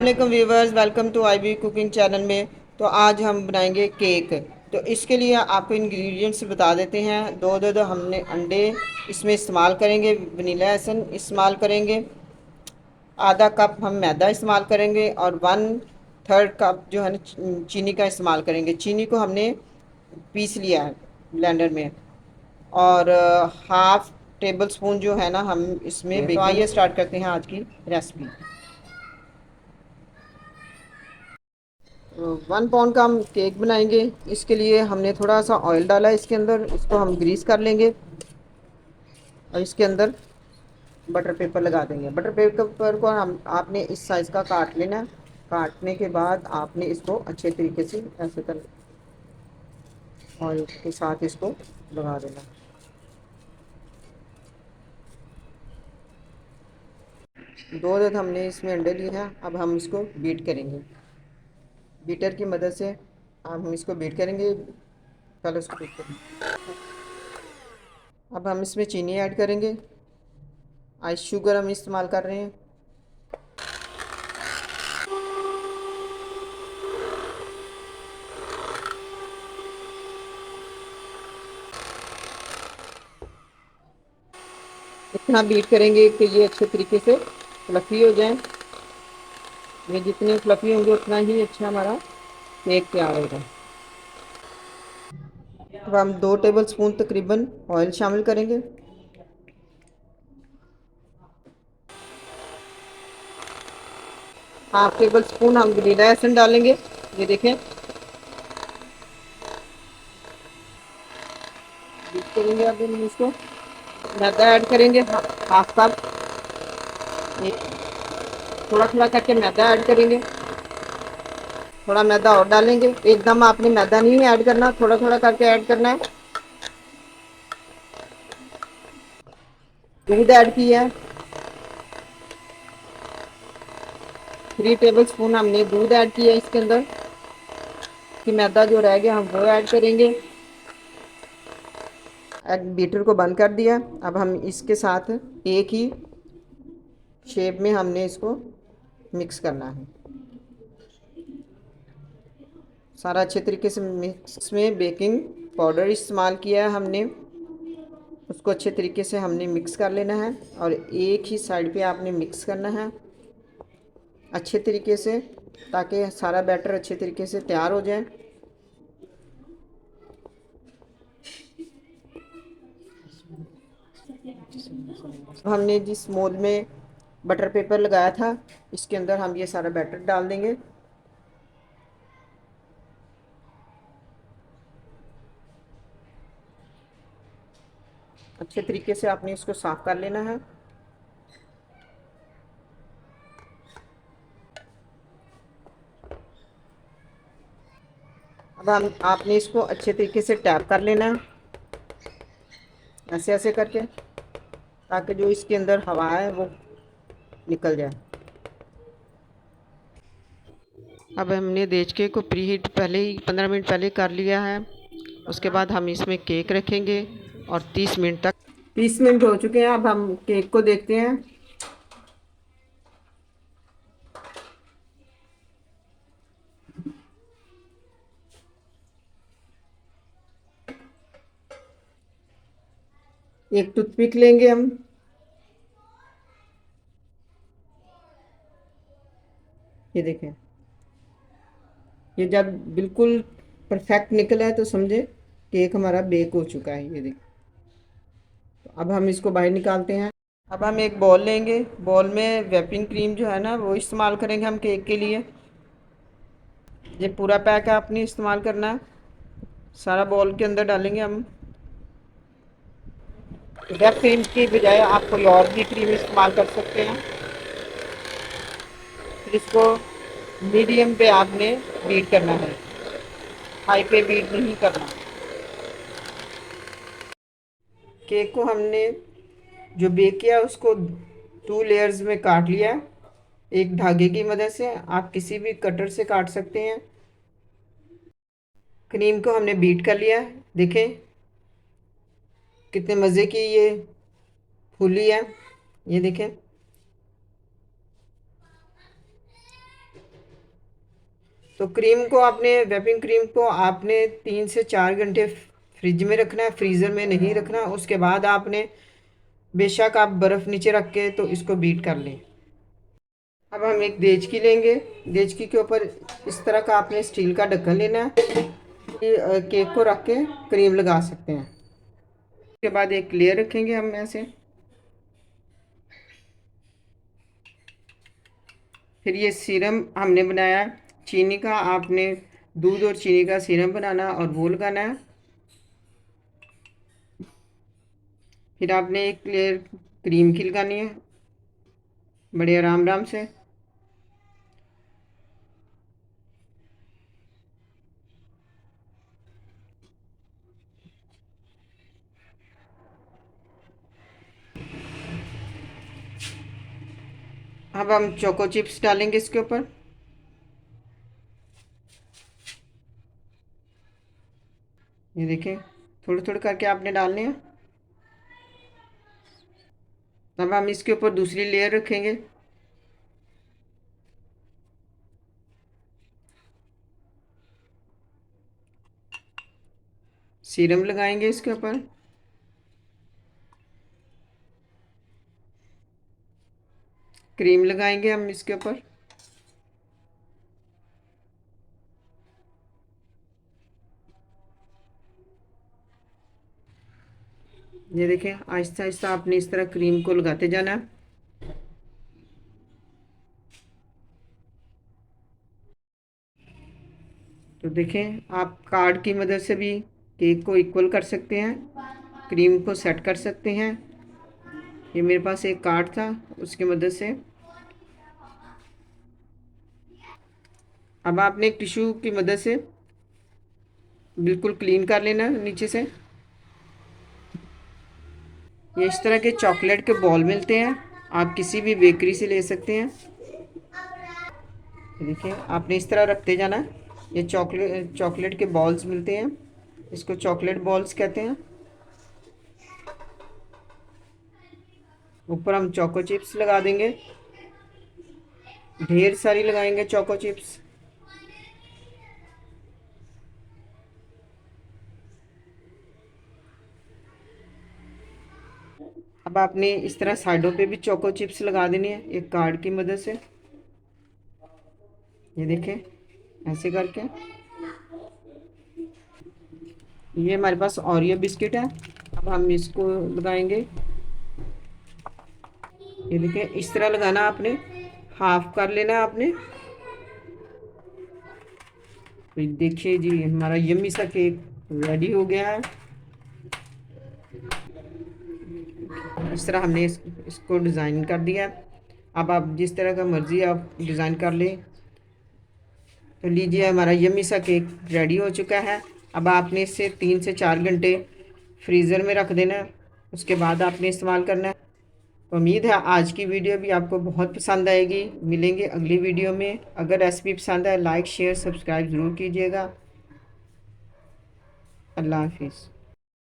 वालेकुम viewers, welcome to IB cooking channel में। तो आज हम बनाएंगे केक। तो इसके लिए आपको इंग्रेडिएंट्स बता देते हैं। दो हमने अंडे इसमें इस्तेमाल करेंगे, वनीला एसेंस इस्तेमाल करेंगे, आधा कप हम मैदा इस्तेमाल करेंगे और 1/3 कप जो है ना चीनी का इस्तेमाल करेंगे। चीनी को हमने पीस लिया है ब्लेंडर में। और हाफ टेबल स्पून जो है ना हम इसमें तो आइए स्टार्ट करते हैं आज की रेसिपी। 1 पाउंड का हम केक बनाएंगे। इसके लिए हमने थोड़ा सा ऑयल डाला है इसके अंदर, इसको हम ग्रीस कर लेंगे और इसके अंदर बटर पेपर लगा देंगे। बटर पेपर को हम आपने इस साइज़ का काट लेना है। काटने के बाद आपने इसको अच्छे तरीके से ऐसे कर ऑयल के साथ इसको लगा देना। दो अदद हमने इसमें अंडे लिए हैं। अब हम इसको बीट करेंगे बीटर की मदद से। हम इसको बीट करेंगे। पहले उसको बीट करेंगे। अब हम इसमें चीनी ऐड करेंगे। आइस शुगर हम इस्तेमाल कर रहे हैं। इतना बीट करेंगे कि ये अच्छे तरीके से फ्लफ़ी हो जाए। ये जितने फ्लफ़ी होंगे उतना ही अच्छा हमारा केक तैयार होगा। अब हम 2 टेबल स्पून तकरीबन ऑयल शामिल करेंगे। हाफ टेबल स्पून हम वनीला एसेंस डालेंगे। ये देखें, बीट करेंगे। अब हम इसको मैदा ऐड करेंगे, हाफ कप। थोड़ा थोड़ा करके मैदा ऐड करेंगे। थोड़ा मैदा और डालेंगे। एकदम आपने मैदा नहीं ऐड करना, थोड़ा थोड़ा करके ऐड करना है। दूध ऐड किया है, 3 टेबल स्पून हमने दूध ऐड किया है इसके अंदर। कि मैदा जो रह गया हम वो ऐड करेंगे। एग बीटर को बंद कर दिया। अब हम इसके साथ एक ही शेप में हमने इसको मिक्स करना है। सारा अच्छे तरीके से मिक्स में बेकिंग पाउडर इस्तेमाल किया है हमने। उसको अच्छे तरीके से हमने मिक्स कर लेना है और एक ही साइड पे आपने मिक्स करना है अच्छे तरीके से, ताकि सारा बैटर अच्छे तरीके से तैयार हो जाए। हमने जिस मोल्ड में बटर पेपर लगाया था इसके अंदर हम ये सारा बैटर डाल देंगे। अच्छे तरीके से आपने इसको साफ कर लेना है। अब हम आपने इसको अच्छे तरीके से टैप कर लेना है, ऐसे ऐसे करके, ताकि जो इसके अंदर हवा है वो निकल जाए। अब हमने देचके को प्री हीट पहले ही 15 मिनट पहले कर लिया है। उसके बाद हम इसमें केक रखेंगे और 30 मिनट तक। 30 मिनट हो चुके हैं। अब हम केक को देखते हैं। एक टूथपिक लेंगे हम। ये देखें, ये जब बिल्कुल परफेक्ट निकला है तो समझे केक हमारा बेक हो चुका है। ये देखें। तो अब हम इसको बाहर निकालते हैं। अब हम एक बॉल लेंगे। बॉल में व्हिपिंग क्रीम जो है ना वो इस्तेमाल करेंगे हम केक के लिए। ये पूरा पैक है, आपने इस्तेमाल करना है। सारा बॉल के अंदर डालेंगे हम। व्हिप क्रीम की बजाय आप कोई और भी क्रीम इस्तेमाल कर सकते हैं। फिर इसको मीडियम पे आपने बीट करना है, हाई पे बीट नहीं करना। केक को हमने जो बेक किया उसको 2 लेयर्स में काट लिया। एक धागे की मदद से, आप किसी भी कटर से काट सकते हैं। क्रीम को हमने बीट कर लिया। देखें कितने मज़े की ये फूली है। ये देखें। तो क्रीम को आपने व्हिपिंग क्रीम को आपने 3 से 4 घंटे फ्रिज में रखना है, फ्रीज़र में नहीं रखना। उसके बाद आपने बेशक आप बर्फ़ नीचे रख के तो इसको बीट कर लें। अब हम एक देचकी लेंगे। देचकी के ऊपर इस तरह का आपने स्टील का ढक्कन लेना है। ये केक को रख के क्रीम लगा सकते हैं। उसके बाद एक लेयर रखेंगे हम ऐसे। फिर ये सीरम हमने बनाया चीनी का, आपने दूध और चीनी का सीरम बनाना और वो लगाना है। फिर आपने एक लेयर क्रीम की लगानी है बड़े आराम आराम से। अब हम चोको चिप्स डालेंगे इसके ऊपर। ये देखिए, थोड़े थोड़े करके आपने डालने हैं। अब हम इसके ऊपर दूसरी लेयर रखेंगे। सीरम लगाएंगे इसके ऊपर। क्रीम लगाएंगे हम इसके ऊपर। ये देखें, आहिस्ता आहिस्ता आपने इस तरह क्रीम को लगाते जाना है। तो देखें, आप कार्ड की मदद से भी केक को इक्वल कर सकते हैं, क्रीम को सेट कर सकते हैं। ये मेरे पास एक कार्ड था, उसकी मदद से। अब आपने एक टिश्यू की मदद से बिल्कुल क्लीन कर लेना है नीचे से। ये इस तरह के चॉकलेट के बॉल मिलते हैं, आप किसी भी बेकरी से ले सकते हैं। देखिए, आपने इस तरह रखते जाना है। ये चॉकलेट के बॉल्स मिलते हैं, इसको चॉकलेट बॉल्स कहते हैं। ऊपर हम चोको चिप्स लगा देंगे, ढेर सारी लगाएंगे चोको चिप्स। अब आपने इस तरह साइडों पे भी चोको चिप्स लगा देनी है एक कार्ड की मदद से। ये देखें, ऐसे करके। ये हमारे पास ओरियो बिस्किट है, अब हम इसको लगाएंगे। ये देखें, इस तरह लगाना आपने, हाफ कर लेना आपने। तो देखिए जी, हमारा यम्मी सा केक रेडी हो गया है। इस तरह हमने इसको डिज़ाइन कर दिया। अब आप जिस तरह का मर्ज़ी आप डिज़ाइन कर लें। तो लीजिए, हमारा यम्मी सा केक रेडी हो चुका है। अब आपने इसे 3 से 4 घंटे फ्रीज़र में रख देना है, उसके बाद आपने इस्तेमाल करना है। तो उम्मीद है आज की वीडियो भी आपको बहुत पसंद आएगी। मिलेंगे अगली वीडियो में। अगर रेसिपी पसंद आए, लाइक शेयर सब्सक्राइब ज़रूर कीजिएगा। अल्लाह हाफिज़।